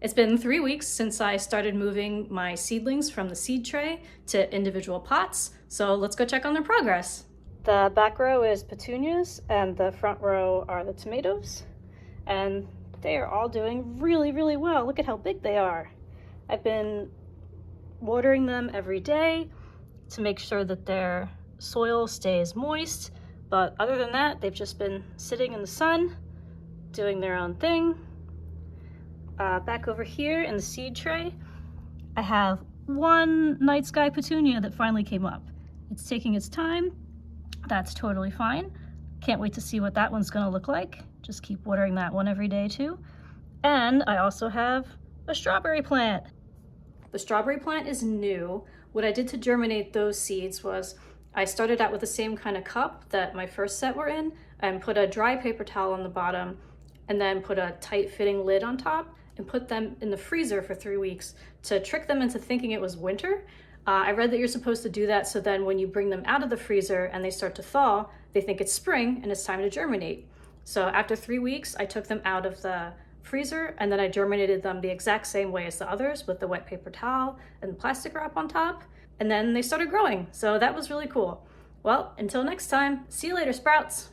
It's been 3 weeks since I started moving my seedlings from the seed tray to individual pots, so let's go check on their progress. The back row is petunias and the front row are the tomatoes, and they are all doing really well. Look at how big they are. I've been watering them every day to make sure that their soil stays moist, but other than that, they've just been sitting in the sun, doing their own thing. Back over here in the seed tray, I have one night sky petunia that finally came up. It's taking its time. That's totally fine. Can't wait to see what that one's gonna look like. Just keep watering that one every day too. And I also have a strawberry plant. The strawberry plant is new. What I did to germinate those seeds was I started out with the same kind of cup that my first set were in and put a dry paper towel on the bottom and then put a tight fitting lid on top and put them in the freezer for 3 weeks to trick them into thinking it was winter. I read that you're supposed to do that so then when you bring them out of the freezer and they start to thaw, they think it's spring and it's time to germinate. So after 3 weeks, I took them out of the freezer and then I germinated them the exact same way as the others with the wet paper towel and the plastic wrap on top. And then they started growing. So that was really cool. Well, until next time, see you later, sprouts.